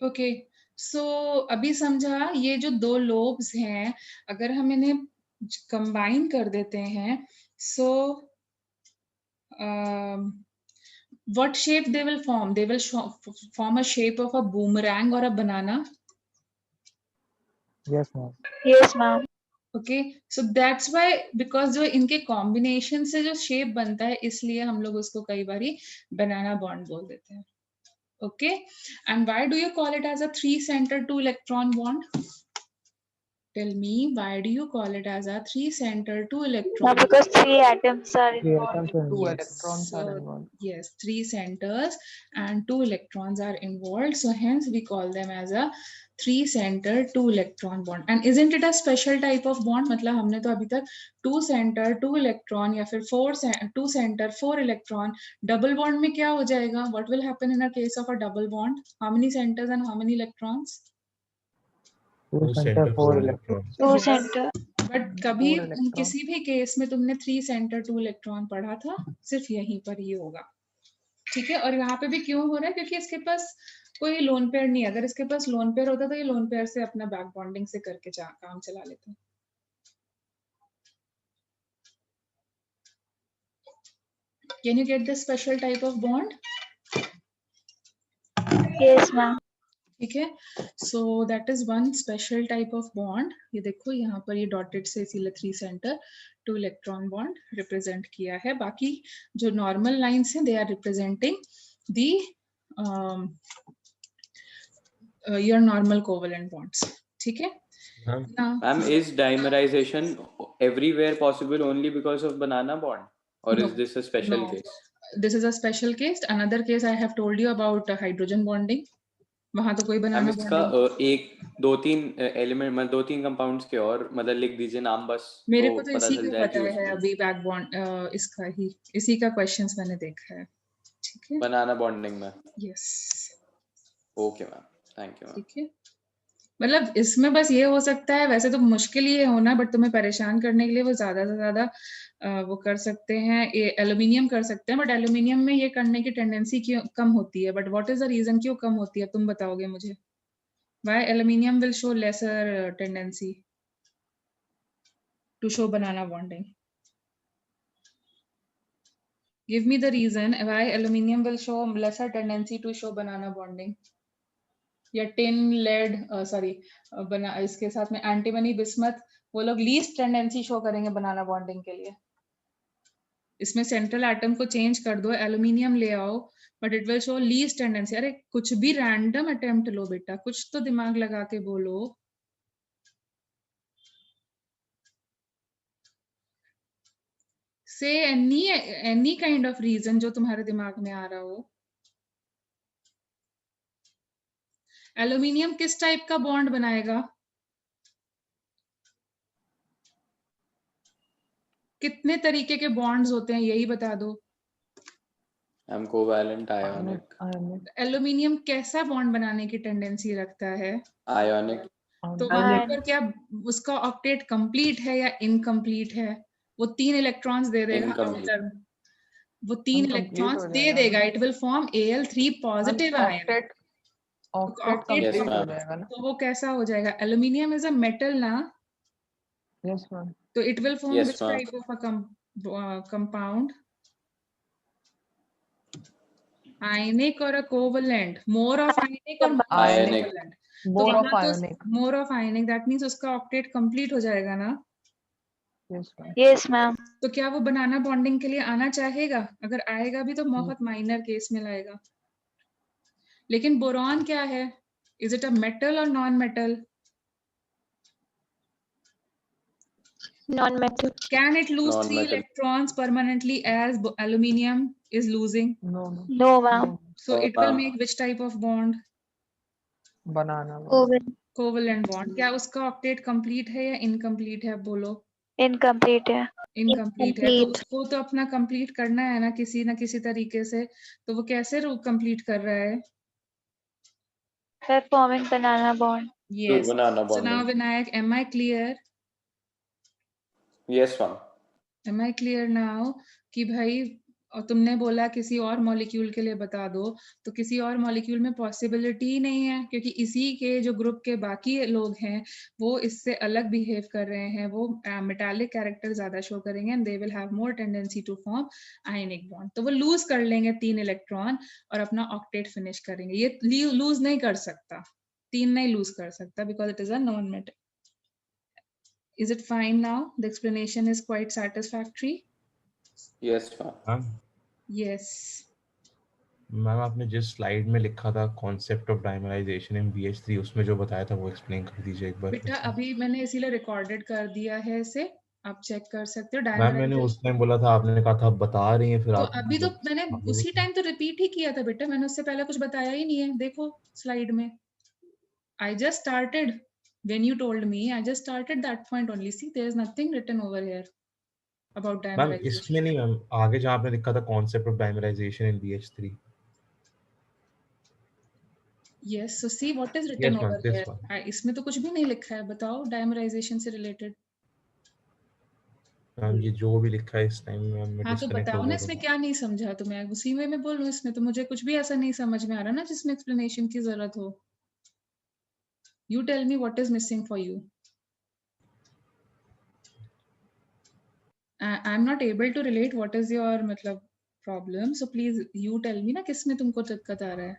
Okay, सो अभी समझा ये जो दो लोब्स हैं, अगर हम इन्हें कंबाइन कर देते हैं, सो what shape they will form? They will form a shape of a boomerang or a banana. Yes, ma'am. Yes, ma'am. Okay, so that's why, because जो इनके कॉम्बिनेशन से जो शेप बनता है, इसलिए हम लोग उसको कई बारी बनाना बॉन्ड बोल देते हैं. Okay, and why do you call it as a 3 center 2 electron bond? Tell me, why do you call it as a 3 center 2 electron? Now, because 3 atoms are Three involved. atoms and two Yes. electrons are So, involved. yes, 3 centers and 2 electrons are involved. So hence we call them as a 3 center 2 electron bond. And isn't it a special type of bond? मतलब हमने तो अभी तक 2 center 2 electron या फिर 2 center 4 electron double bond में क्या हो जाएगा? What will happen in a case of a double bond? How many centers and how many electrons? 2 center 4 electrons. 2 Yes. center. But कभी 4 electron. किसी भी केस में तुमने 3 center 2 electron पढ़ा था, सिर्फ यहीं पर ही होगा. ठीक है, और यहाँ पे भी क्यों हो रहा है? क्योंकि इसके पास कोई लोन पेयर नहीं है. अगर इसके पास लोन पेयर होता तो ये लोन पेयर से अपना बैक बॉन्डिंग से करके काम चला लेता. Can you get this special type of bond? Yes, ma'am. ठीक है, सो that is one special type of bond. ये देखो यहाँ पर ये डॉटेड से इसीलिए 3 center 2 electron बॉन्ड रिप्रेजेंट किया है. बाकी जो नॉर्मल लाइंस हैं, they are representing the your normal covalent bonds. ठीक है. Ma'am, is dimerization everywhere possible only because of banana bond, or No. is this a special No. case? This is a special case. Another case I have told you about hydrogen bonding. वहां तो कोई ma'am बनाना इसका एक दो तीन element मतलब 2-3 compounds के और मतलब लिख दीजिए नाम बस. मेरे को तो पता इसी चल का जाए पता कि है अभी बैक बॉन्ड, इसका ही इसी का क्वेश्चंस मैंने देखा है. ठीक है. बनाना बॉन्डिंग में. Yes. Okay ma'am, thank you ma'am. ठीक है, मतलब इसमें बस ये हो सकता है, वैसे तो मुश्किल ही है होना, बट तुम्हें परेशान करने के लिए वो ज्यादा से ज्यादा वो कर सकते हैं, ये एल्यूमिनियम कर सकते हैं. बट एल्यूमिनियम में ये करने की टेंडेंसी क्यों कम होती है? But what is the reason क्यों कम होती है, तुम बताओगे मुझे? Why aluminium will show lesser tendency to show banana bonding? Give me the reason why aluminium will show lesser tendency to show banana bonding. या टिन, लेड, सॉरी बना इसके साथ में एंटीमनी, बिस्मथ, वो लोग लीस्ट टेंडेंसी शो करेंगे बनाना bonding के लिए. इसमें सेंट्रल एटम को चेंज कर दो, एल्यूमिनियम ले आओ, but it will show least tendency. अरे कुछ भी रैंडम अटेम्प्ट लो बेटा, कुछ तो दिमाग लगा के बोलो. से एनी काइंड ऑफ रीजन जो तुम्हारे दिमाग में आ रहा हो. एल्यूमिनियम किस टाइप का बॉन्ड बनाएगा? कितने तरीके के बॉन्ड्स होते हैं, यही बता दो. I'm covalent ionic. एल्यूमिनियम कैसा बॉन्ड बनाने की टेंडेंसी रखता है? Ionic. तो वहां पर क्या उसका ऑक्टेट कंप्लीट है या इनकम्प्लीट है? वो 3 इलेक्ट्रॉन्स दे देगा Incomplete. आउटर, वो 3 इलेक्ट्रॉन्स दे देगा. It will form Al3 positive ion. Octet Yes, ma'am. हो जाएगा ना. तो वो कैसा हो जाएगा? एल्यूमिनियम इज अ मेटल ना, Yes, ma'am. तो it will form Yes, which ma'am. Type of a compound? Ionic और कोवेलेंट? मोर ऑफ आयनिक और Ionic. Covalent? More of ionic. More of ionic, that means उसका octet complete हो जाएगा ना. Yes, ma'am. Yes, ma'am. तो क्या वो बनाना bonding के लिए आना चाहेगा? अगर आएगा भी तो बहुत माइनर केस में लाएगा. लेकिन बोरॉन क्या है? इज इट अ मेटल और non metal? Non-metal. Can it lose 3 Non-metal. electrons permanently as aluminium is losing? No, no. No, ma'am. So it will ma'am. make which type of bond? Banana. Covalent. Covalent bond. क्या उसका octet complete है या incomplete है? बोलो. Incomplete है. Incomplete है. तो Incomplete. उसको तो अपना कंप्लीट करना है ना किसी तरीके से. तो वो कैसे कंप्लीट कर रहा है? By forming banana bond. Yes. Banana So now bonding. Vinayak, am I clear? Yes, ma'am. Am I clear now कि भाई और तुमने बोला किसी और मॉलिक्यूल के लिए बता दो, तो किसी और मॉलिक्यूल में पॉसिबिलिटी ही नहीं है, क्योंकि इसी के जो ग्रुप के बाकी लोग हैं वो इससे अलग बिहेव कर रहे हैं, वो मेटालिक कैरेक्टर ज्यादा शो करेंगे and they will have more tendency to form ionic bond, तो वो लूज कर लेंगे 3 इलेक्ट्रॉन और अपना ऑक्टेट फिनिश करेंगे। ये लूज नहीं कर सकता, 3 नहीं लूज कर सकता because it is a non metal. Is it fine now? The explanation is quite satisfactory. Yes, ma'am. Ma'am Yes. Ma'am आपने जिस स्लाइड में लिखा था concept of dimerisation in BH3 उसमें जो बताया था वो एक्सप्लेन कर दीजिए एक बार। बेटा अभी मैंने इसीलिए रिकॉर्डेड कर दिया है इसे, आप चेक कर सकते हो। मैम मैंने उस टाइम बोला था, आपने कहा था आप बता रही हैं, फिर तो आप अभी तो मतलब मैंने आपने उसी टाइम तो रिपीट ही किया था बेटा, मैंने उससे पहले कुछ बताया ही नहीं है, देखो स्लाइड में। I just started when you told me, I just started that point only. See, there is nothing written over here about ma'am dimerization. इसमें नहीं मैम, आगे जहाँ आपने लिखा था concept of dimerisation in BH3। Yes, so see what is written yes ma'am, over this here. One. इसमें तो कुछ भी नहीं लिखा है, बताओ dimerization से related। मैम ये जो भी लिखा है इस टाइम में मैं हाँ तो डिस्कनेक्ट हो बताओ ना, गया इसमें था। क्या नहीं समझा तुम्हें, उसी वे में बोलूं, इसमें तो मुझे कुछ भी ऐसा नहीं समझ में आ रहा ना जिसमें एक्सप्लेनेशन की जरूरत हो। You tell me what is missing for you. I'm not able to relate what is your मतलब problem, so please you tell me ना किसमें तुमको दिक्कत आ रहा है।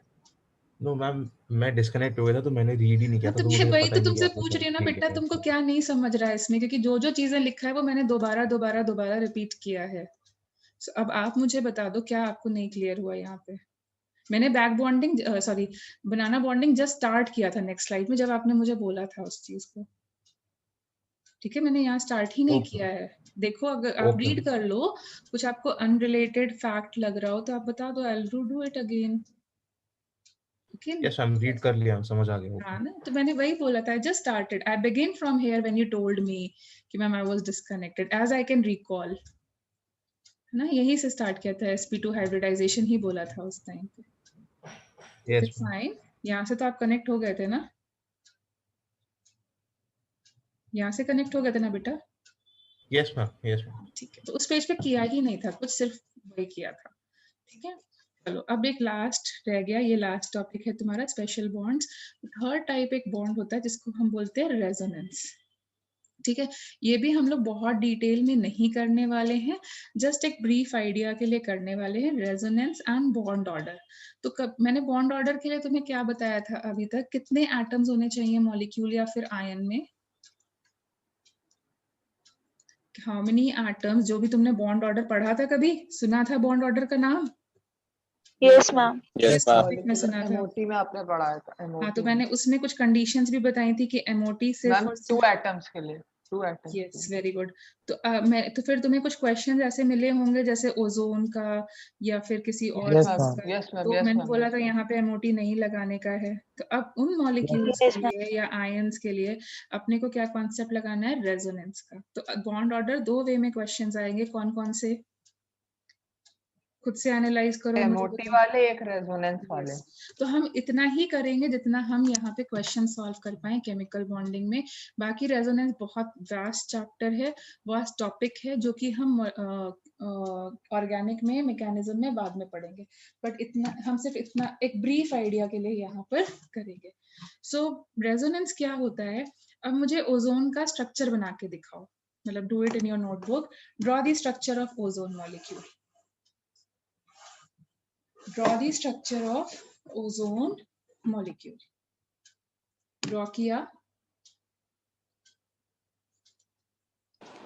नो मैम, मैं डिस्कनेक्ट हो गया था तो मैंने रीड ही नहीं किया हाँ था, तो तो मैं मुझे वही पता तो ही नहीं कि तुमसे आपने पूछ रही हूँ ना क्या बेटा, लिखा है तुमको इसमें। क्या नहीं समझ रहा है इसमें, क्योंकि जो जो चीजें लिखा है वो मैंने दोबारा रिपीट किया है। So, अब आप मुझे बता दो क्या आपको नहीं क्लियर हुआ यहाँ पे। मैंने बैक बॉन्डिंग सॉरी बनाना बॉन्डिंग जस्ट स्टार्ट किया था नेक्स्ट स्लाइड में, जब आपने मुझे बोला था उस चीज को। ठीक है, मैंने यहाँ स्टार्ट ही नहीं ओके किया है। देखो अगर आप ओके रीड कर लो, कुछ आपको अनरिलेटेड फैक्ट लग रहा हो तो आप बता दो, I will do it again. Okay yes ma'am, read कर लिया, हम समझ आ गए। हाँ ओके ना, तो मैंने वही बोला था, just started, I begin from here when you told me कि ma'am I was disconnected as I can recall, है ना, यही से स्टार्ट किया था, sp2 हाइब्रिडाइजेशन ही बोला था उस टाइम पे। Yes ma'am. फाइन, यहाँ से तो आप कनेक्ट हो गए थे ना, यहाँ से कनेक्ट हो गए थे ना बेटा। Yes ma'am, yes ma'am. ठीक है, तो उस पेज पे किया ही नहीं था कुछ, सिर्फ वही किया था। ठीक है, चलो अब एक लास्ट रह गया, ये लास्ट टॉपिक है तुम्हारा स्पेशल बॉन्ड्स। थर्ड टाइप एक बॉन्ड होता है जिसको हम बोलते हैं रेजोनेंस। ठीक है, ये भी हम लोग बहुत डिटेल में नहीं करने वाले हैं, जस्ट एक ब्रीफ आइडिया के लिए करने वाले हैं, रेजोनेंस एंड बॉन्ड ऑर्डर। तो कब मैंने बॉन्ड ऑर्डर के लिए तुम्हें क्या बताया था अभी तक, कितने एटम्स होने चाहिए मॉलिक्यूल या फिर आयन में, हाउ मेनी एटम्स, जो भी तुमने बॉन्ड ऑर्डर पढ़ा था, कभी सुना था बॉन्ड ऑर्डर का नाम? Yes, ma'am. Yes, किस ma'am. टॉपिक में सुना था? MOT में आपने पढ़ाया था, हाँ, MOT तो में। मैंने उसमें कुछ कंडीशंस भी बताई थी कि एमओटी सिर्फ मैम और 2 एटम्स के लिए, 2 एटम्स के यस लिए। Very good. तो मैं तो फिर तुम्हें कुछ क्वेश्चन ऐसे मिले होंगे जैसे ओजोन का या फिर किसी और यस चीज मैम, का, यस मैम, तो यस मैंने मैम, बोला यस था मैम। यहाँ पे एमओटी नहीं लगाने का है। तो अब उन मॉलिक्यूल्स Yes, के ma'am. लिए या आयंस के लिए अपने को क्या कॉन्सेप्ट लगाना है, रेजोनेंस का। तो बॉन्ड ऑर्डर 2 वे में क्वेश्चंस आएंगे, कौन कौन से, खुद से एनालाइज करो, मुझे MOT बताओ। वाले, एक रेजोनेंस वाले। Yes. तो हम इतना ही करेंगे जितना हम यहाँ पे क्वेश्चन सॉल्व कर पाए केमिकल बॉन्डिंग में। बाकी रेजोनेंस बहुत वास्ट चैप्टर है, वास्ट टॉपिक है, जो कि हम ऑर्गेनिक में मैकेनिज्म में बाद में पढ़ेंगे, बट इतना हम सिर्फ इतना एक ब्रीफ आइडिया के लिए यहाँ पर करेंगे। सो रेजोनेंस क्या होता है, अब मुझे ओजोन का स्ट्रक्चर बना के दिखाओ, मतलब do it in your notebook, draw the structure of ozone molecule, draw the structure of ozone molecule. Draw किया?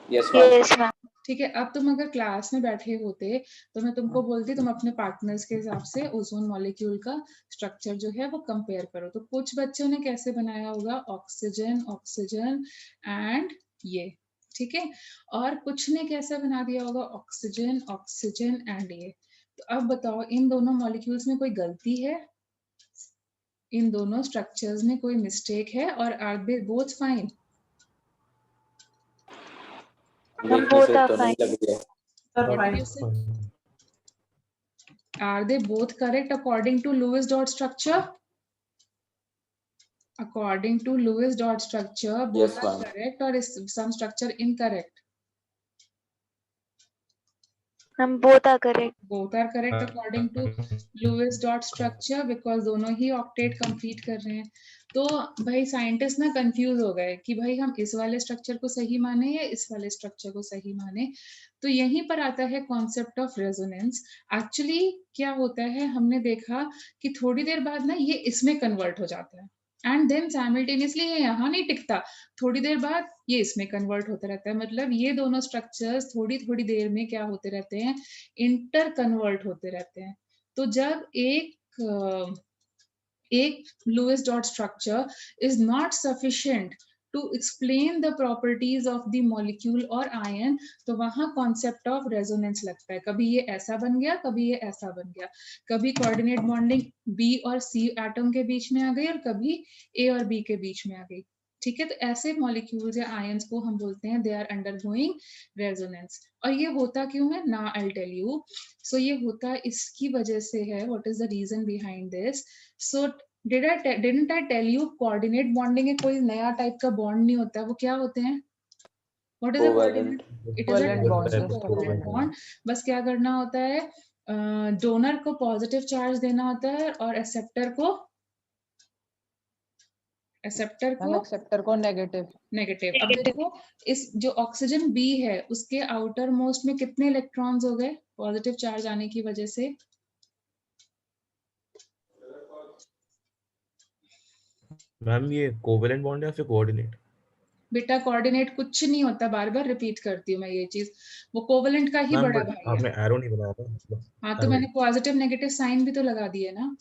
Yes, ma'am. Yes, ma'am. ठीक है, अब तुम अगर क्लास में बैठे होते तो मैं तुमको बोलती तुम अपने पार्टनर्स के हिसाब से ओजोन मॉलिक्यूल का स्ट्रक्चर जो है वो कंपेयर करो। तो कुछ बच्चों ने कैसे बनाया होगा, ऑक्सीजन ऑक्सीजन एंड ये, ठीक है, और कुछ ने कैसे बना दिया होगा, ऑक्सीजन ऑक्सीजन एंड ये। तो अब बताओ इन दोनों मॉलिक्यूल्स में कोई गलती है, इन दोनों स्ट्रक्चर्स में कोई मिस्टेक है, और are they both fine? Weaknesses तो नहीं लग रही है। What did you say? Are they both correct according to Lewis dot structure? According to Lewis dot structure, both Yes, are ma'am. correct, or is some structure incorrect? Ma'am both are correct. both are correct according to Lewis dot structure because दोनों ही octet complete कर रहे हैं। तो भाई scientist ना confuse हो गए कि भाई हम इस वाले स्ट्रक्चर को सही माने या इस वाले स्ट्रक्चर को सही माने। तो यहीं पर आता है कॉन्सेप्ट ऑफ रेजोनेंस। एक्चुअली क्या होता है, हमने देखा कि थोड़ी देर बाद ना ये इसमें कन्वर्ट हो जाता है एंड देन साइमल्टेनियसली ये यहाँ नहीं टिकता, थोड़ी देर बाद ये इसमें कन्वर्ट होता रहता है। मतलब ये दोनों स्ट्रक्चर्स थोड़ी थोड़ी देर में क्या होते रहते हैं, इंटर कन्वर्ट होते रहते हैं। तो जब एक Lewis dot structure is not sufficient to explain the properties of the molecule or ion, तो वहां concept of resonance लगता है। कभी ये ऐसा बन गया, कभी ये ऐसा बन गया, कभी coordinate bonding B और C एटम के बीच में आ गई और कभी A और B के बीच में आ गई। ठीक है, तो ऐसे मॉलिक्यूल्स या आयंस को हम बोलते हैं दे आर अंडरगोइंग रेजोनेंस। और ये होता क्यों है ना, आई टेल यू। सो ये होता इसकी वजह से है, what is the reason behind this. So didn't I tell you coordinate bonding है, कोई नया टाइप का बॉन्ड नहीं होता है, वो क्या होते हैं, what is a Covalent. coordinate? It is a Covalent type bond, of just a covalent covalent bond। बस क्या करना होता है, डोनर को पॉजिटिव चार्ज देना होता है और एक्सेप्टर को मैम एक्सेप्टर को नेगेटिव। नेगेटिव। अब देखो इस जो ऑक्सीजन बी है उसके आउटर मोस्ट में कितने इलेक्ट्रॉन्स हो गए पॉजिटिव चार्ज आने की वजह से, मैम ये कोवेलेंट बॉन्ड है या फिर कोऑर्डिनेट? बेटा कोऑर्डिनेट कुछ नहीं होता, बार बार रिपीट करती हूँ मैं ये चीज, वो कोवेलेंट का ही मैम बड़ा बट भाई है। आपने एरो नहीं बनाया था, बस हाँ तो मैंने पॉजिटिव नेगेटिव साइन भी तो लगा दिए ना।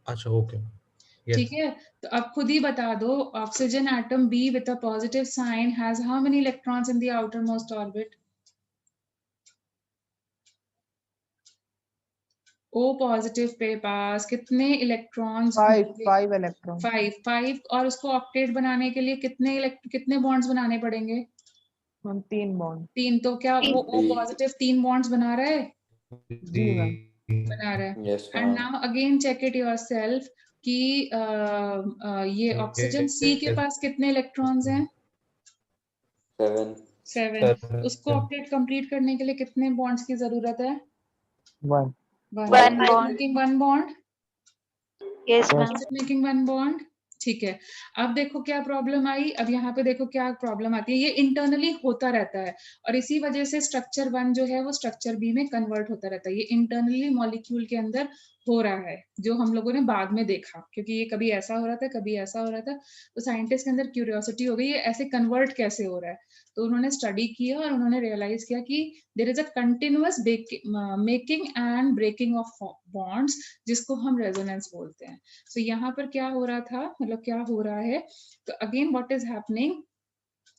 अच्छा ओके यस। ठीक है, तो अब खुद ही बता दो, oxygen atom B with a positive sign has how many electrons in the outer most orbit? O positive पे पास कितने इलेक्ट्रॉन्स? 5 इलेक्ट्रॉन। 5 और उसको ऑक्टेट बनाने के लिए कितने बॉन्ड्स बनाने पड़ेंगे? हम 3 बॉन्ड। 3। तो क्या वो ओ पॉजिटिव 3 बॉन्ड्स बना रहा है? जी मैम। बना रहा है। Yes, and now again check it yourself कि ये ऑक्सीजन सी के पास कितने इलेक्ट्रॉन्स हैं? 7। उसको ऑक्टेट कंप्लीट करने के लिए कितने बॉन्ड्स की जरूरत है? 1। One bond. Making 1 bond. Yes, ma'am. Making 1 bond. ठीक है, अब देखो क्या प्रॉब्लम आई, अब यहाँ पे देखो क्या प्रॉब्लम आती है, ये इंटरनली होता रहता है और इसी वजह से स्ट्रक्चर 1 जो है वो स्ट्रक्चर बी में कन्वर्ट होता रहता है। ये इंटरनली मॉलिक्यूल के अंदर हो रहा है, जो हम लोगों ने बाद में देखा, क्योंकि ये कभी ऐसा हो रहा था कभी ऐसा हो रहा था, तो साइंटिस्ट के अंदर क्यूरियोसिटी हो गई ये ऐसे कन्वर्ट कैसे हो रहा है। तो उन्होंने स्टडी किया और उन्होंने रियलाइज किया कि there is a continuous making and breaking of bonds, जिसको हम रेजोनेंस बोलते हैं। सो यहाँ पर क्या हो रहा था, मतलब क्या हो रहा है, तो अगेन व्हाट इज हैपनिंग,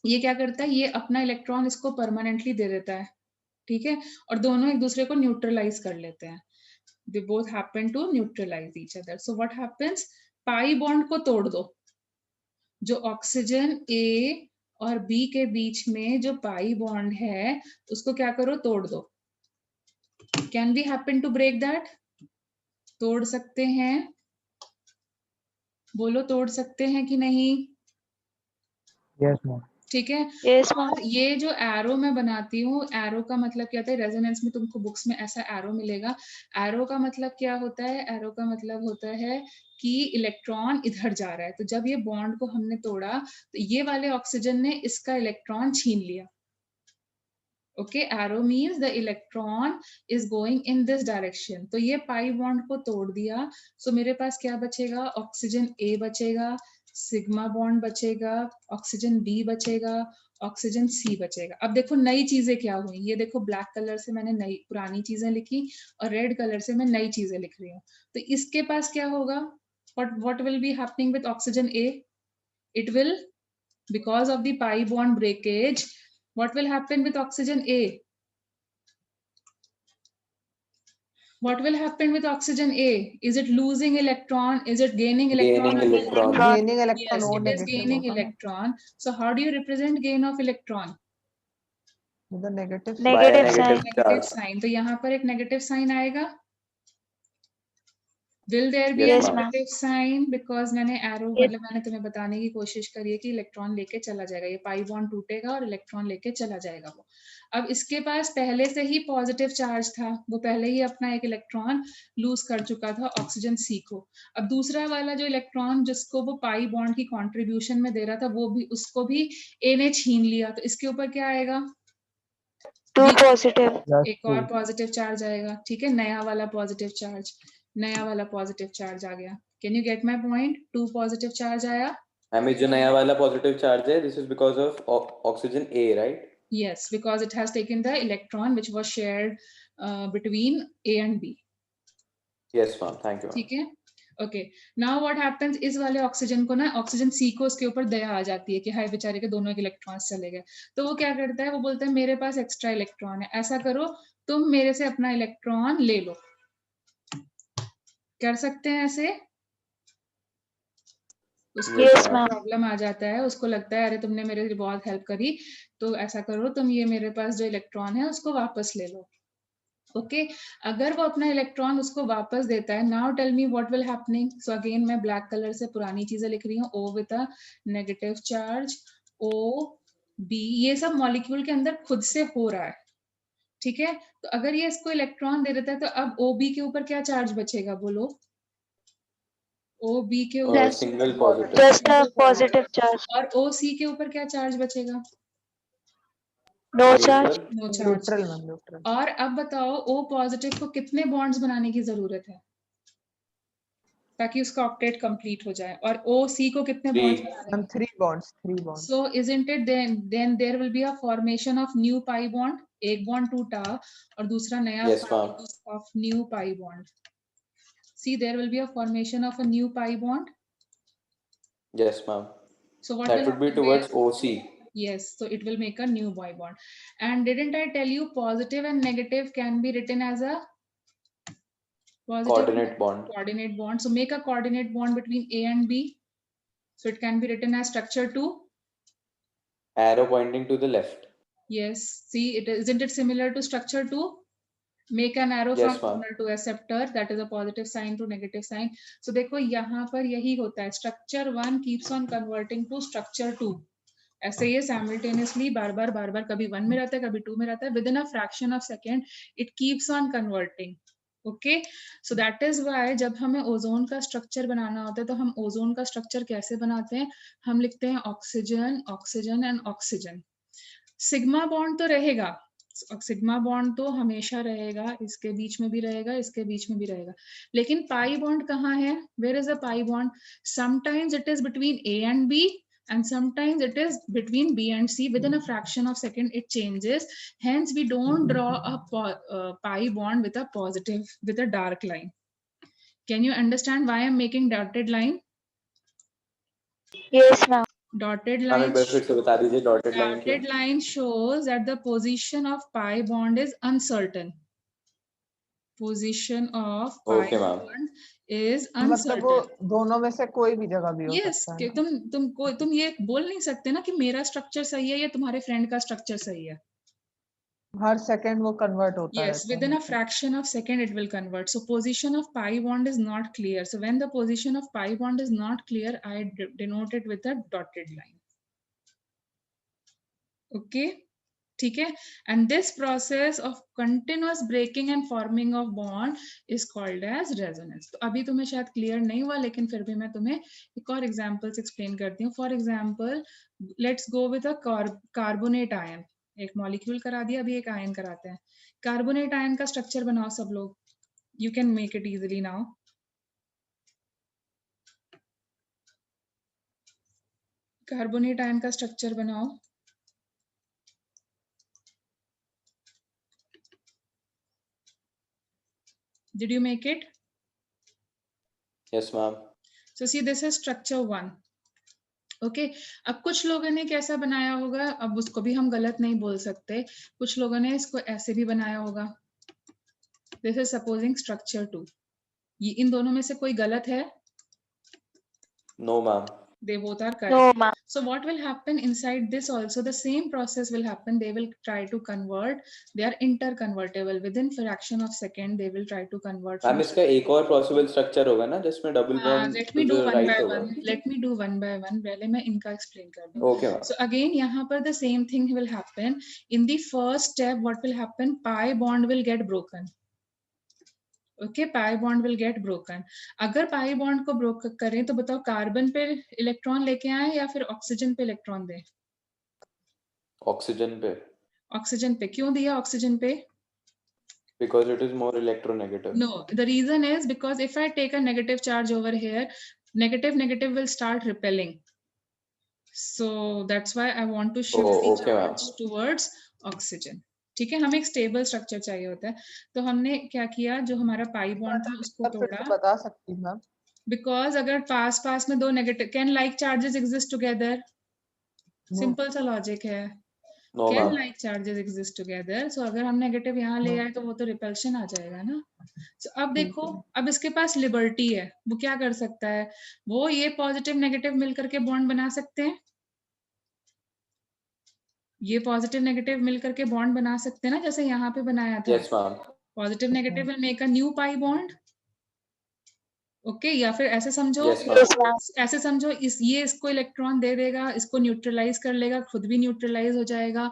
ये क्या करता है, ये अपना इलेक्ट्रॉन इसको परमानेंटली दे देता है, ठीक है, और दोनों एक दूसरे को न्यूट्रलाइज कर लेते हैं। they both happen to neutralize each other. So what happens, pi bond को तोड़ दो, जो ऑक्सीजन ए और बी के बीच में जो पाई बॉन्ड है उसको क्या करो, तोड़ दो। Can we happen to break that? तोड़ सकते हैं, बोलो तोड़ सकते हैं कि नहीं? Yes ma'am. ठीक है। Yes, ma'am. और ये जो एरो मैं बनाती हूँ, एरो का मतलब क्या होता है, रेजोनेंस में तुमको बुक्स में ऐसा एरो मिलेगा। एरो का मतलब क्या होता है, एरो का मतलब होता है कि इलेक्ट्रॉन इधर जा रहा है। तो जब ये बॉन्ड को हमने तोड़ा तो ये वाले ऑक्सीजन ने इसका इलेक्ट्रॉन छीन लिया। Okay, arrow means the electron is going in this direction. तो ये पाई बॉन्ड को तोड़ दिया, सो मेरे पास क्या बचेगा, ऑक्सीजन ए बचेगा, सिग्मा बॉन्ड बचेगा, ऑक्सीजन बी बचेगा, ऑक्सीजन सी बचेगा। अब देखो नई चीजें क्या हुई, ये देखो ब्लैक कलर से मैंने नई पुरानी चीजें लिखी और रेड कलर से मैं नई चीजें लिख रही हूँ। तो इसके पास क्या होगा, what will be happening with oxygen A? It will, because of the pi bond breakage, what will happen with oxygen A? What will happen with oxygen A? Is it losing electron? Is it gaining electron? Gaining electron. Gaining electron Yes, और it is negative gaining होगा ना। electron. So how do you represent gain of electron? मतलब negative. By a Negative negative sign. Negative charge. sign. तो यहाँ पर एक negative sign आएगा, Will there be Yes, a ma'am. negative sign? Because मैंने arrow Yes. मतलब मैंने तुम्हें बताने की कोशिश करी है कि इलेक्ट्रॉन लेके चला जाएगा, ये पाई बॉन्ड टूटेगा और इलेक्ट्रॉन लेके चला जाएगा वो। अब इसके पास पहले से ही पॉजिटिव चार्ज था, वो पहले ही अपना एक इलेक्ट्रॉन लूज कर चुका था ऑक्सीजन सी को। अब दूसरा वाला जो इलेक्ट्रॉन जिसको वो पाई बॉन्ड की कॉन्ट्रीब्यूशन में दे रहा था, वो भी उसको भी ए ने छीन लिया, तो इसके ऊपर क्या आएगा? 2 B positive. Plus एक और 2. पॉजिटिव चार्ज आएगा, ठीक है, नया वाला पॉजिटिव चार्ज, नया वाला पॉजिटिव चार्ज आ गया। Can you gate my point? 2 positive charge आया। मैम ये जो नया वाला पॉजिटिव चार्ज है, this is because of oxygen A, right? Yes, because it has taken the electron which was shared between A and B. Yes ma'am, thank you ma'am. ठीक है, okay. Now what happens, इस वाले oxygen को ना, oxygen C को उसके ऊपर दया आ जाती है कि हाय बेचारे के दोनों इलेक्ट्रॉन्स चले गए। तो वो क्या करता है, वो बोलता है मेरे पास एक्स्ट्रा इलेक्ट्रॉन है, ऐसा करो तुम मेरे से अपना इलेक्ट्रॉन ले लो। कर सकते हैं ऐसे? उसको Yes, ma'am. प्रॉब्लम आ जाता है, उसको लगता है अरे तुमने मेरे लिए बहुत हेल्प करी, तो ऐसा करो तुम ये मेरे पास जो इलेक्ट्रॉन है उसको वापस ले लो। ओके, अगर वो अपना इलेक्ट्रॉन उसको वापस देता है, now tell me what will happening. So again मैं ब्लैक कलर से पुरानी चीजें लिख रही हूँ, O with a negative charge, O B, ये सब मॉलिक्यूल के अंदर खुद से हो रहा है, ठीक है। तो अगर ये इसको इलेक्ट्रॉन दे देता है, तो अब ओ बी के ऊपर क्या चार्ज बचेगा, बोलो? ओ बी के ऊपर Plus single positive. just a positive charge. और ओ सी के ऊपर क्या चार्ज बचेगा? No charge. No charge. Neutral ma'am, neutral. और अब बताओ ओ पॉजिटिव को कितने बॉन्ड्स बनाने की जरूरत है ताकि उसका ऑक्टेट कंप्लीट हो जाए, और ओ सी को कितने 3 बॉन्ड्स बनाने मैम हैं? 3 bonds, 3 bonds. So isn't it then there will be a formation of new pi bond, एक बॉन्ड टूटा और दूसरा नया Yes, ma'am. of new pi bond. See, there will be a formation of a new pi bond. yes ma'am, So what that will would be happen towards there? OC. Yes, so it will make a new pi bond. And didn't I tell you positive and negative can be written as a positive Coordinate bond. coordinate bond. So make a coordinate bond between A and B. So it can be written as structure 2. Arrow pointing to the left. Yes, see, isn't it similar to structure 2? Make an arrow Yes, from ma'am. donor to acceptor, that is a positive sign to negative sign. So देखो यहाँ पर यही होता है, structure 1 keeps on converting to structure 2. ऐसे ये simultaneously बार बार कभी 1 में रहता है, कभी 2 में रहता है, within a fraction of second it keeps on converting. Okay, so that is why जब हमें ओजोन का स्ट्रक्चर बनाना होता है, तो हम ओजोन का स्ट्रक्चर कैसे बनाते हैं? हम लिखते हैं oxygen, oxygen and oxygen. Sigma bond तो रहेगा, सिग्मा बॉन्ड तो हमेशा रहेगा, इसके बीच में भी रहेगा, इसके बीच में भी रहेगा, लेकिन पाई बॉन्ड कहाँ है? Where is a pi bond? Sometimes it is between A and B and sometimes it is between B and C. Within a fraction of second it changes, hence we don't draw a pi bond with a positive, with a dark line. Can you understand why I'm making dotted line? Yes, ma'am. Dotted हमें line, बस फिर से बता दीजिए dotted line क्यों? dotted line shows that the position of pi bond is uncertain. Position of pi Okay, ma'am. bond is मतलब वो uncertain. दोनों में से कोई भी जगह भी हो Yes, सकता कि है ना? तुम ये बोल नहीं सकते ना कि मेरा स्ट्रक्चर सही है या तुम्हारे फ्रेंड का स्ट्रक्चर सही है। हर सेकंड वो कन्वर्ट होता Yes, रहता है within a मतलब. fraction of second it will convert. So position of pi bond is not clear. So when the position of pi bond is not clear, I denote it with a dotted line. Okay, ठीक है? And this process of continuous breaking and forming of bond is called as resonance. तो अभी तुम्हें शायद clear नहीं हुआ, लेकिन फिर भी मैं तुम्हें एक और examples explain करती हूँ. For example, let's go with a carbonate ion. एक मॉलिक्यूल करा दिया, अभी एक आयन कराते हैं. कार्बोनेट आयन का स्ट्रक्चर बनाओ सब लोग. You can make it easily now. Carbonate ion का स्ट्रक्चर बनाओ. Did you make it? Yes ma'am. So see, this is structure 1. Okay, अब कुछ लोगों ने कैसा बनाया होगा, अब उसको भी हम गलत नहीं बोल सकते. कुछ लोगों ने इसको ऐसे भी बनाया होगा. This is supposing structure 2. ये इन दोनों में से कोई गलत है? No ma'am. They both are correct. No, ma'am. So what will happen inside this also, the same process will happen. They will try to convert. They are interconvertible. Within fraction of second, they will try to convert. Ma'am इसका एक और possible structure होगा ना जिसमें double bond Let to me do the one right by होगा. one. Let me do one by one. पहले मैं इनका explain कर दूँ. Okay ma'am. So again, यहाँ पर the same thing will happen. In the first step, what will happen? Pi bond will get broken. Okay, pi bond will get broken. अगर pi bond को broke करें तो बताओ carbon पे electron लेके आए या फिर ऑक्सीजन पे इलेक्ट्रॉन दें? ऑक्सीजन पे. ऑक्सीजन पे क्यों दिया ऑक्सीजन पे? Because it is more electronegative. No, the reason is because if I take a negative charge over here, negative will start repelling. So that's why I want to shift the okay, ma'am. charge towards oxygen. ठीक है, हमें एक stable structure चाहिए होता है. तो हमने क्या किया, जो हमारा पाई बॉन्ड था उसको आप फिर से तोड़ा. बता सकती हैं मैम? बिकॉज अगर पास में दो negative, can like charges exist together? Simple सा लॉजिक है. No can ma'am. Like charges exist together. So अगर हम नेगेटिव यहाँ ले आए तो वो तो रिपल्शन आ जाएगा ना. So, अब देखो, अब इसके पास लिबर्टी है. वो क्या कर सकता है? वो ये पॉजिटिव नेगेटिव मिल करके बॉन्ड बना सकते हैं. ये पॉजिटिव नेगेटिव मिल करके बॉन्ड बना सकते हैं ना, जैसे यहाँ पे बनाया था. Yes ma'am. Positive negative will make a new pi bond. Okay, या फिर ऐसे समझो. Yes ma'am. Yes, ma'am. ऐसे समझो, ये इसको इलेक्ट्रॉन दे देगा, इसको न्यूट्रलाइज कर लेगा, खुद भी न्यूट्रलाइज हो जाएगा.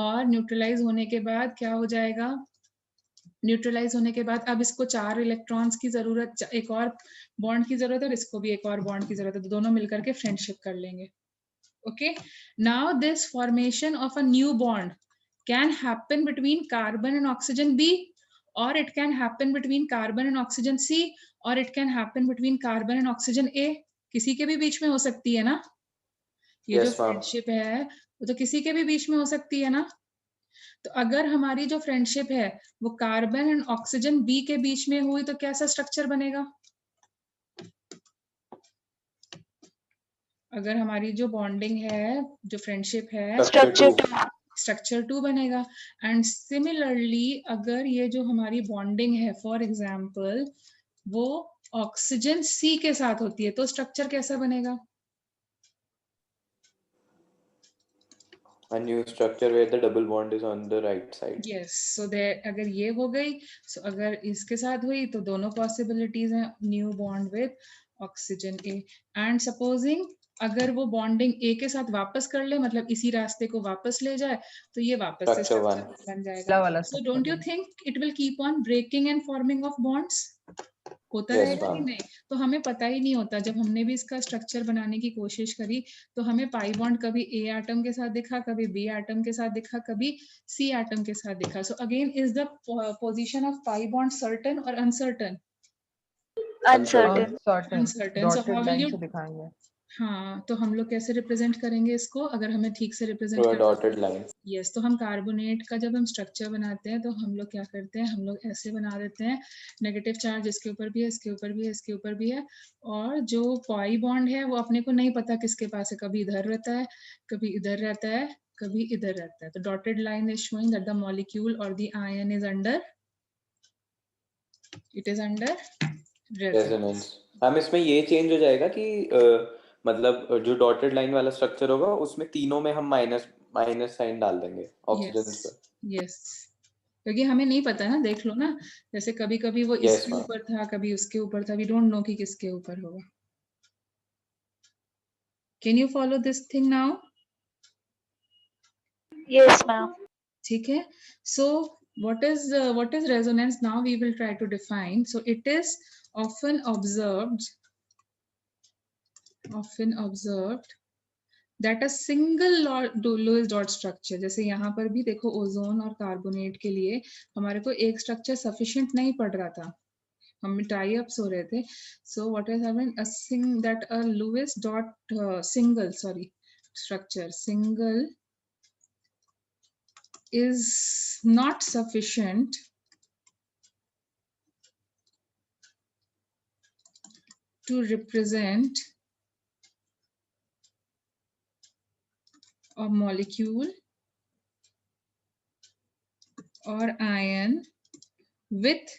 और न्यूट्रलाइज होने के बाद क्या हो जाएगा? न्यूट्रलाइज होने के बाद अब इसको 4 इलेक्ट्रॉन्स की जरूरत, एक और बॉन्ड की जरूरत है और इसको भी एक और बॉन्ड की जरूरत है. तो दोनों मिलकर के फ्रेंडशिप कर लेंगे. Okay, now this formation of a new bond can happen between carbon and oxygen B, और it can happen between carbon and oxygen C, और it can happen between carbon and oxygen A. किसी के भी बीच में हो सकती है ना. ये Yes, जो ma'am. फ्रेंडशिप है वो तो किसी के भी बीच में हो सकती है ना. तो अगर हमारी जो फ्रेंडशिप है वो कार्बन एंड ऑक्सीजन बी के बीच में हुई तो कैसा स्ट्रक्चर बनेगा? अगर हमारी जो बॉन्डिंग है, जो फ्रेंडशिप है, Structure two. 2. स्ट्रक्चर 2 बनेगा. एंड सिमिलरली अगर ये जो हमारी बॉन्डिंग है, फॉर एग्जांपल वो ऑक्सीजन सी के साथ होती है, तो स्ट्रक्चर कैसा बनेगा? A new structure where the double bond is on the right side. Yes. So that अगर ये हो गई, सो अगर इसके साथ हुई तो दोनों पॉसिबिलिटीज हैं. New bond with oxygen A. And supposing अगर वो बॉन्डिंग ए के साथ वापस कर ले, मतलब इसी रास्ते को वापस ले जाए, तो ये वापस से Structure one. स्ट्रक्चर बन जाएगा. पहला वाला so don't you think it will keep on breaking and forming of bonds? होता Yes, रहेगा कि ma'am. नहीं? तो हमें पता ही नहीं होता. जब हमने भी इसका स्ट्रक्चर बनाने की कोशिश करी तो हमें पाई बॉन्ड कभी ए एटम के साथ दिखा, कभी बी एटम के साथ दिखा, कभी सी एटम के साथ दिखा. So again, is the position of pi bond certain और uncertain? Uncertain. Uncertain. So dotted how will line you? से दिखाएंगे. हाँ, तो हम लोग कैसे रिप्रेजेंट करेंगे इसको, अगर हमें ठीक से रिप्रेजेंट Through a करना? dotted line. यस. तो हम कार्बोनेट का जब हम स्ट्रक्चर बनाते हैं तो हम लोग क्या करते हैं, हम लोग ऐसे बना देते हैं. नेगेटिव चार्ज इसके ऊपर भी है, इसके ऊपर भी है, इसके ऊपर भी है. और जो पाई बॉन्ड है वो अपने को नहीं पता किसके पास है. कभी इधर रहता है, कभी इधर रहता है, कभी इधर रहता है. तो dotted line is showing that the molecule और the ion is under, it is under resonance. Resonance. हम इसमें ये चेंज हो जाएगा कि मतलब जो डॉटेड लाइन वाला स्ट्रक्चर होगा उसमें तीनों में हम माइनस साइन डाल देंगे ऑक्सीजन पे. यस, क्योंकि हमें नहीं पता ना. देख लो ना, जैसे कभी कभी वो Yes, इसके ma'am. ऊपर था, कभी उसके ऊपर था. वी डोंट नो कि किसके ऊपर होगा. Can you follow this thing now? Yes, ma'am. ठीक है. सो what is resonance? Now we will try to define. So it is often observed that a single Lewis dot structure, जैसे यहाँ पर भी देखो ओजोन और कार्बोनेट के लिए हमारे को एक स्ट्रक्चर सफिशिएंट नहीं पड़ रहा था, हम टाई अप्स हो रहे थे. सो what is happening, that a Lewis dot single structure single is not sufficient to represent a molecule or ion with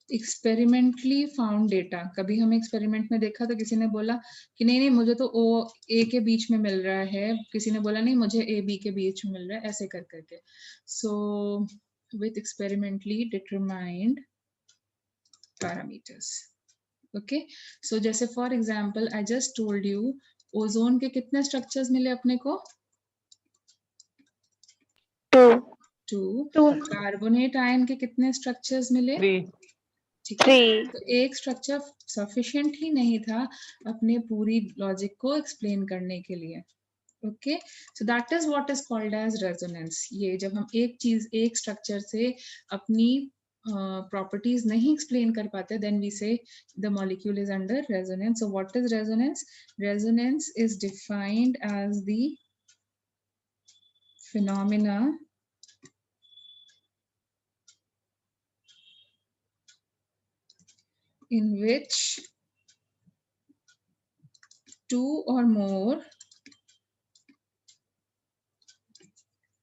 experimentally found data, कभी हमें एक्सपेरिमेंट में देखा तो किसी ने बोला कि नहीं नहीं मुझे तो ओ ए के बीच में मिल रहा है, किसी ने बोला नहीं मुझे ए बी के बीच में मिल रहा है, ऐसे कर करके. So with experimentally determined parameters. Okay, so जैसे for example I just told you ozone के कितने स्ट्रक्चर्स मिले अपने को? 2. 2. 2. कार्बोनेट आयन के कितने स्ट्रक्चर्स मिले? 3. ठीक है, 3. तो एक स्ट्रक्चर सफिशिएंट ही नहीं था अपने पूरी लॉजिक को एक्सप्लेन करने के लिए. Okay, so that is what is called as resonance. ये जब हम एक चीज एक स्ट्रक्चर से अपनी प्रॉपर्टीज नहीं एक्सप्लेन कर पाते, then we say the molecule is under resonance. So what is resonance? Resonance is defined as the phenomena in which two or more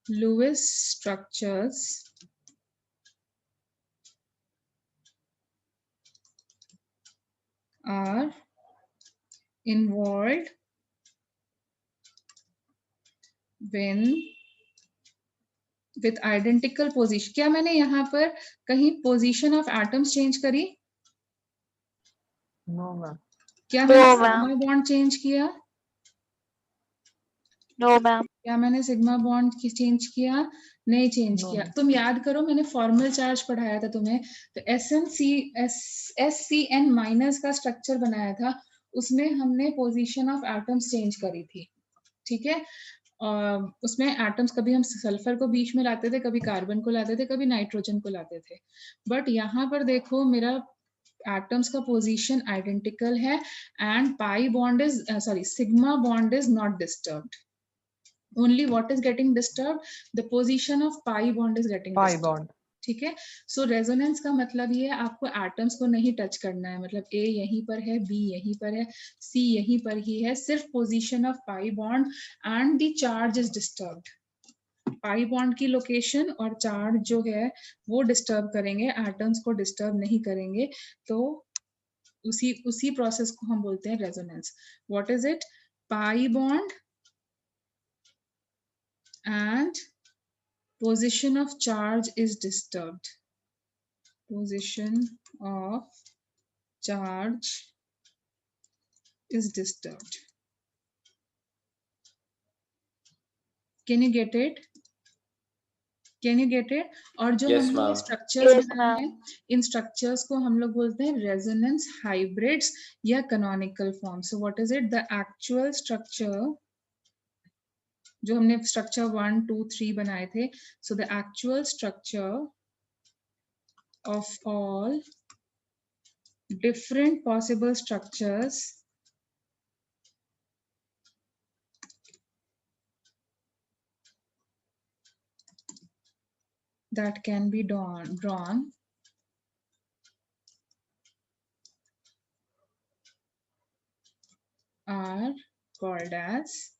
Lewis structures are involved when with identical position. क्या मैंने यहाँ पर कहीं position of atoms change करी? No, ma'am. क्या No, मैंने ma'am. Sigma bond change किया? No, ma'am. क्या मैंने सिग्मा बॉन्ड चेंज किया? नहीं चेंज No. किया. तुम याद करो मैंने फॉर्मल चार्ज पढ़ाया था तुम्हें, तो SN माइनस का स्ट्रक्चर बनाया था, उसमें हमने पोजीशन ऑफ एटम्स चेंज करी थी. ठीक है, उसमें एटम्स कभी हम सल्फर को बीच में लाते थे, कभी कार्बन को लाते थे, कभी नाइट्रोजन को लाते थे. बट यहाँ पर देखो मेरा एटम्स का पोजीशन आइडेंटिकल है and pi bond is sorry sigma bond is not disturbed. Only what is getting disturbed? The position of pi bond is getting Pi disturbed. bond. ठीक है, सो रेजोनेंस का मतलब ये है आपको एटम्स को नहीं टच करना है, मतलब ए यहीं पर है, बी यहीं पर है, सी यहीं पर ही है, सिर्फ position of pi bond and the charge is disturbed. Pi bond की लोकेशन और चार्ज जो है वो डिस्टर्ब करेंगे, एटम्स को डिस्टर्ब नहीं करेंगे. तो उसी प्रोसेस को हम बोलते हैं resonance. What is it? Pi bond and position of charge is disturbed. Position of charge is disturbed. Can you get it? Can you get it? और जो Yes, हमने ma'am. स्ट्रक्चर्स Yes, बनाए ma'am. हैं, इन structures को हम लोग बोलते हैं रेजोनेंस हाइब्रिड्स या canonical form. So what is it? The actual structure जो हमने स्ट्रक्चर 1 2 3 बनाए थे. So the actual structure of all different possible structures that can be drawn are called as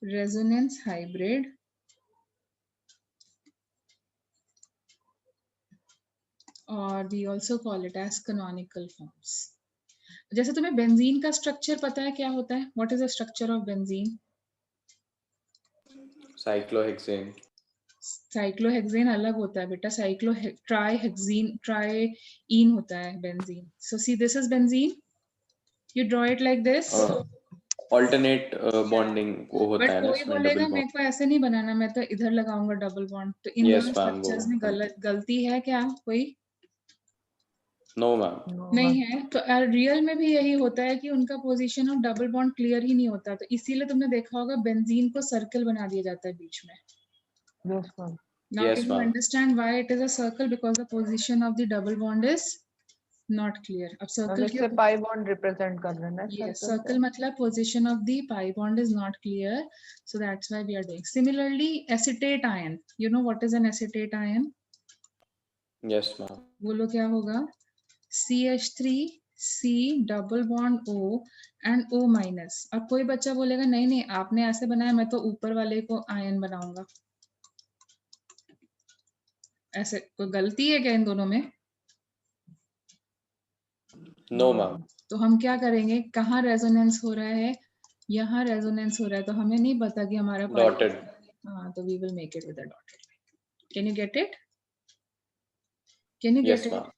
resonance hybrid or we also call it as canonical forms. जैसे तुम्हें benzene का structure पता है क्या होता है? What is the structure of benzene? Cyclohexane. Cyclohexane अलग होता है बेटा, ट्राईइन होता है benzene. So see this is benzene. You draw it like this. Alternate bonding वो होता बट है ना कोई इसमें, बोलेगा डबल मेरे बॉन्ड. को ऐसे नहीं बनाना, मैं तो इधर लगाऊंगा डबल बॉन्ड. तो इन Yes, दोनों ma'am, स्ट्रक्चर्स में वो गलती है क्या कोई? No ma'am. No, नहीं ma'am. है. तो रियल में भी यही होता है कि उनका position of double bond clear ही नहीं होता. तो इसीलिए तुमने देखा होगा बेंजीन को सर्कल बना दिया जाता है बीच में. Yes, ma'am. Now Yes, can you ma'am. understand why it is a circle? Because the position of the double bond is not clear. अब और सर्कल इससे pi bond represent कर रहे हैं ना yes, circle circle से. मतलब position of the pi bond is not clear, so that's why we are doing. Similarly, acetate ion. You know what is an acetate ion? Yes ma'am. बोलो क्या होगा? CH3 C double bond O and O minus. अब कोई बच्चा बोलेगा नहीं नहीं आपने ऐसे बनाया, मैं तो ऊपर वाले को आयन बनाऊंगा. ऐसे कोई गलती है क्या इन दोनों में? No ma'am. तो हम क्या करेंगे, कहाँ रेजोनेंस हो रहा है, यहाँ रेजोनेंस हो रहा है, तो हमें नहीं पता कि हमारा Dotted. हाँ, तो we will make it with a dotted line. Can you get it? Can you Yes get it? ma'am.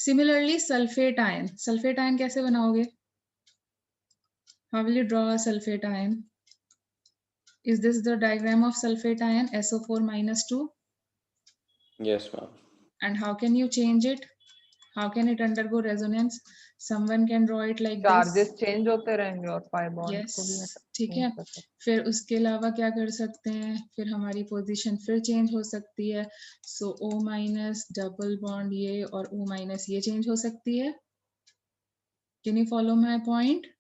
Similarly sulphate ion, sulphate ion कैसे बनाओगे? How will you draw a sulphate ion? Is this the diagram of sulfate ion, SO4 minus 2? Yes ma'am. And how can you change it? How can it undergo resonance? Someone can draw it like charges this. Change होते रहेंगे और pi bond Yes, को भी ठीक है। change कर सकते हैं। फिर उसके अलावा क्या कर सकते हैं, फिर हमारी पोजीशन फिर चेंज हो सकती है। सो O माइनस डबल बॉन्ड ये और O माइनस ये चेंज हो सकती है। Can you follow my point?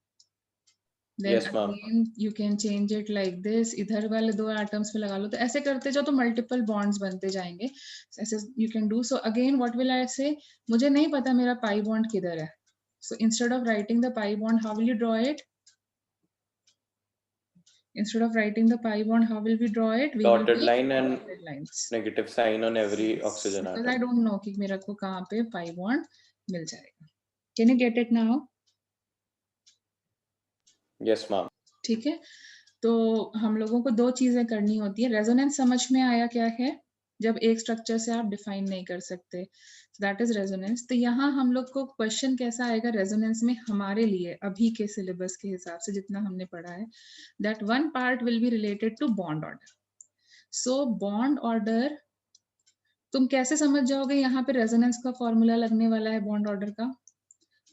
Then Yes ma'am. again you can change it like this. इधर वाले दो एटम्स पे लगा लो, तो ऐसे करते जाओ तो मल्टीपल बॉन्ड्स बनते जाएंगे। ऐसे you can do. So again what will I say? मुझे नहीं पता मेरा पाई बॉन्ड किधर है। So instead of writing the pi bond, how will you draw it? Instead of writing the pi bond, how will we draw it? We will Dotted be line and dotted lines. negative sign on every oxygen Because I atom. don't know कि मेरा को कहाँ पे pi bond मिल जाएगा। Can you get it now? Yes ma'am. ठीक है, तो हम लोगों को दो चीजें करनी होती है। रेजोनेंस समझ में आया क्या है? जब एक स्ट्रक्चर से आप डिफाइन नहीं कर सकते, दैट इज रेजोनेंस। तो यहाँ हम लोग को क्वेश्चन कैसा आएगा रेजोनेंस में हमारे लिए, अभी के सिलेबस के हिसाब से जितना हमने पढ़ा है, that one part will be related to bond order. So bond order तुम कैसे समझ जाओगे यहाँ पे रेजोनेंस का फॉर्मूला लगने वाला है बॉन्ड ऑर्डर का?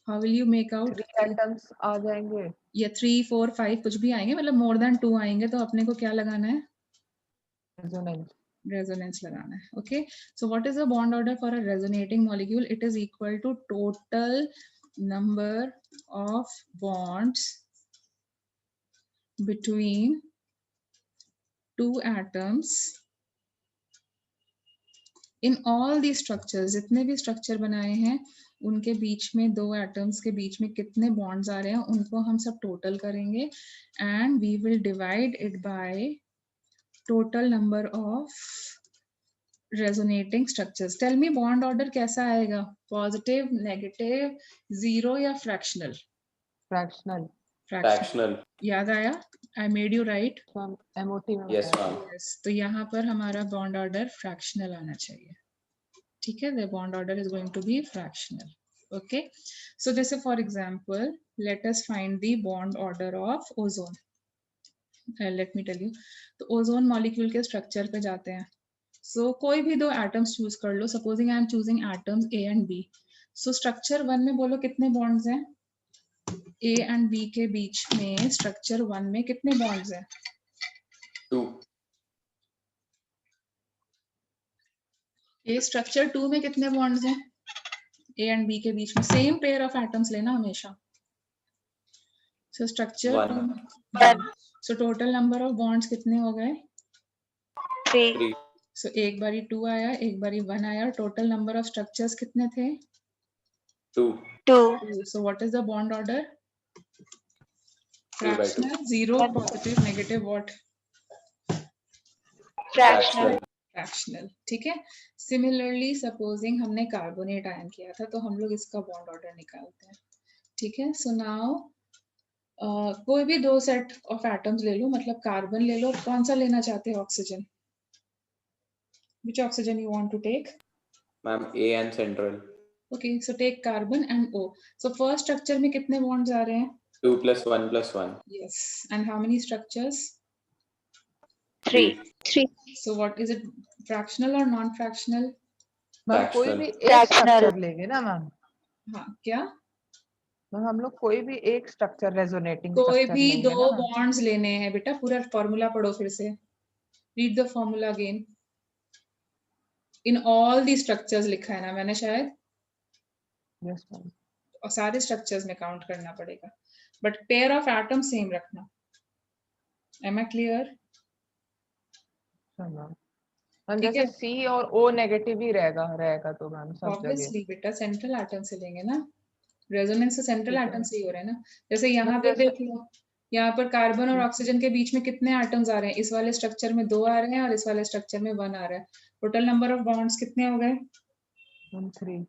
How will you make out? 3 atoms आ जाएंगे या 3, 4, 5 कुछ भी आएंगे, मतलब मोर देन 2 आएंगे, तो अपने को क्या लगाना है? रेजोनेंस। रेजोनेंस लगाना है। Okay, so what is the bond order for a resonating molecule? It is equal to total number of bonds between two atoms in all the structures. जितने भी स्ट्रक्चर बनाए हैं उनके बीच में, दो एटम्स के बीच में कितने बॉन्ड्स आ रहे हैं उनको हम सब टोटल करेंगे, and we will divide it by total number of resonating structures. Tell me bond order कैसा आएगा? पॉजिटिव, नेगेटिव, जीरो या फ्रैक्शनल? फ्रैक्शनल। Fractional. याद आया? I made you right. MOT में Yes बताया। ma'am. यस, तो यहाँ पर हमारा बॉन्ड ऑर्डर फ्रैक्शनल आना चाहिए। ठीक है, the bond order is going to be fractional. Okay, so जैसे for example, let us find the bond order of ozone. Let me tell you, तो ozone molecule के structure पे जाते हैं। So कोई भी दो atoms choose कर लो, supposing I am choosing atoms A and B. So structure 1 में बोलो कितने bonds हैं? A and B के बीच में structure 1 में कितने bonds हैं? 2. A structure 2 में कितने bonds हैं? A and B के बीच में सेम पेयर ऑफ एटम्स लेना हमेशा। So structure 1. 1, so total number of bonds कितने हो गए? 3, 3. So एक बारी 2 आया, एक बारी 1 आया, total number of structures कितने थे? 2. 2, 2. So what is the bond order? 3 by 2. Fractional, zero, positive, negative, what? fractional, Fractional. ठीक है। Similarly, supposing हमने कार्बोनेट आयन किया था, तो हम लोग इसका बॉन्ड ऑर्डर निकालते हैं। ठीक है, so now कोई भी दो सेट ऑफ एटम्स ले लो, मतलब कार्बन ले लो, कौन सा लेना चाहते हो? Oxygen. Which oxygen you want to take? Ma'am, A and central. Okay, so take carbon and O. So first structure में कितने bonds आ रहे हैं? 2 plus 1 plus 1. Yes. And how many structures? 3, 3, So what is it? Fractional or non-fractional? Ma'am कोई Fractional. भी एक Fractional. Structure लेंगे ना ma'am? हाँ, क्या? मैम हम लोग कोई भी एक स्ट्रक्चर रेजोनेटिंग कोई स्ट्रक्चर भी लेंगे दो ना मैम? bonds लेने हैं बेटा। पूरा फॉर्मूला पढ़ो फिर से। Read the formula again. In all the structures लिखा है ना मैंने शायद, यस मैम। और सारे स्ट्रक्चर्स में काउंट करना पड़ेगा, but pair of atom same रखना। Am I clear? मैम ठीक जैसे है। सी और ओ नेगेटिव ही रहेगा तो मैम सब जगह। ऑब्वियसली बेटा सेंट्रल एटम से लेंगे ना, रेजोनेंस से सेंट्रल ठीक है। एटम से ही हो रहा है ना। जैसे यहाँ मैम पे जैसे देख लो, यहाँ पर कार्बन और ऑक्सीजन के बीच में कितने एटम्स आ रहे हैं? इस वाले स्ट्रक्चर में 2 आ रहे हैं और इस वाले स्ट्रक्चर में 1 आ रहा है। टोटल नंबर ऑफ बॉन्ड्स कितने हो गए? 3।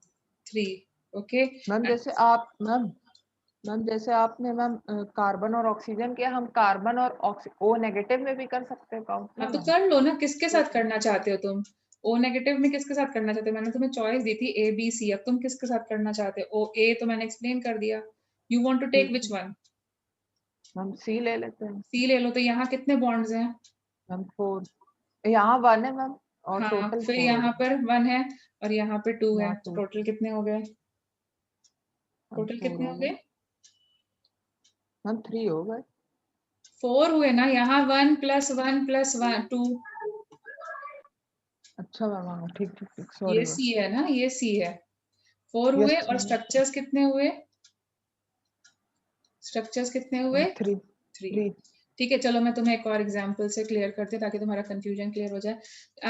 3। ओके मैम जैसे आप मैम जैसे आपने मैम कार्बन और ऑक्सीजन किया, हम कार्बन और O नेगेटिव में भी कर सकते हैं काउंट ना अब तो मैम? कर लो ना, किसके साथ करना चाहते हो तुम? O नेगेटिव में किसके साथ करना चाहते हो? मैंने तुम्हें चॉइस दी थी A B C, अब तुम किसके साथ करना चाहते हो? A तो मैंने एक्सप्लेन कर दिया। You want to take which one? हम C ले लेते हैं C ले लो। तो यहाँ कितने बॉन्ड्स हैं? मैम 4। यहाँ 1 है मैम और हाँ, टोटल फिर 4 यहाँ पर 1 है और यहाँ पे 2 है, यहाँ तो 2। टोटल कितने हो गए? टोटल कितने हो गए? मैम 3 हो गए। 4 हुए ना। यहाँ 1 + 1 + 1 2। अच्छा मैम, हाँ ठीक ठीक ठीक, ये सॉरी C है ना, ये C है। 4 हुए और स्ट्रक्चर्स कितने हुए? स्ट्रक्चर्स कितने हुए? 3। 3। ठीक है, चलो मैं तुम्हें एक और एग्जांपल से क्लियर करती हूँ ताकि तुम्हारा कंफ्यूजन क्लियर हो जाए।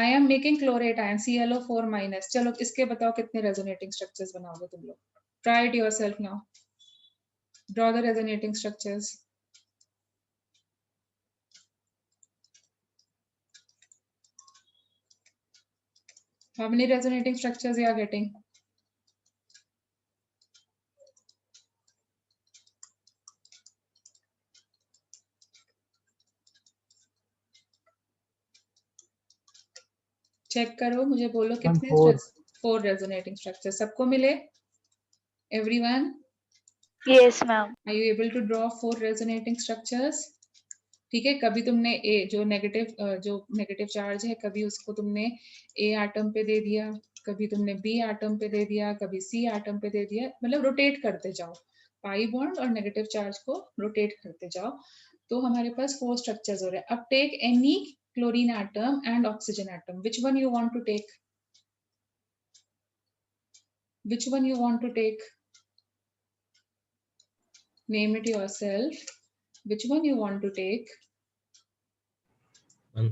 I am making chlorate ion ClO4-। चलो इसके बताओ कितने रेजोनेटिंग स्ट्रक्चर्स बनाओगे तुम लोग? Try it yourself now. Draw the resonating structures. How many resonating structures you are getting? Check करो, मुझे बोलो कितने? 4 रेजोनेटिंग स्ट्रक्चर सबको मिले? Everyone, Yes, ma'am. are you able to draw 4 resonating structures? ठीक है, कभी तुमने जो नेगेटिव चार्ज है, कभी उसको तुमने A एटम पे दे दिया, कभी तुमने B एटम पे दे दिया, कभी C एटम पे दे दिया, मतलब रोटेट करते जाओ। पाई बॉन्ड और नेगेटिव चार्ज को रोटेट करते जाओ, तो हमारे पास 4 स्ट्रक्चर्स हो रहे हैं। अब take any chlorine atom and oxygen atom. Which one you want to take? Which one you want to take? Name it yourself. Which one you want to take? A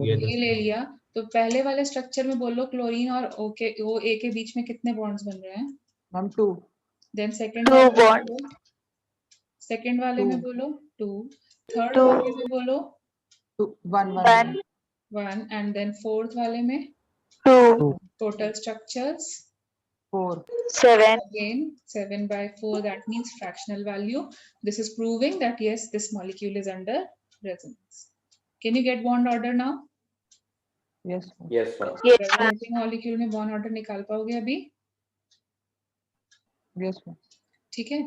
ये ले लिया, तो पहले वाले स्ट्रक्चर में बोलो क्लोरीन और O के बीच में कितने बॉन्ड्स बन रहे हैं? मैम 2। देन सेकंड 2 वाले में bonds. बोलो, सेकंड वाले में 2 बोलो 2, थर्ड 2 वाले में बोलो 1 1 1, एंड देन फोर्थ वाले में 2 total structures 4। 7 again 7/4, that means fractional value. This is proving that yes, this molecule is under resonance. Can you get bond order now? Yes Yes, ma'am. Yes, ma'am. Resonating molecule में bond order निकाल पाओगे अभी? Yes ma'am. ठीक है,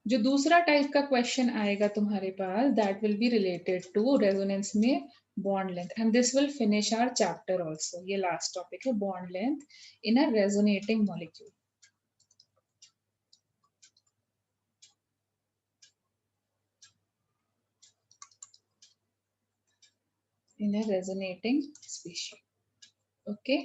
जो दूसरा type का question आएगा तुम्हारे पास, that will be related to resonance में bond length, and this will finish our chapter also. ये लास्ट टॉपिक है, bond length in a resonating molecule. In a resonating species. Okay.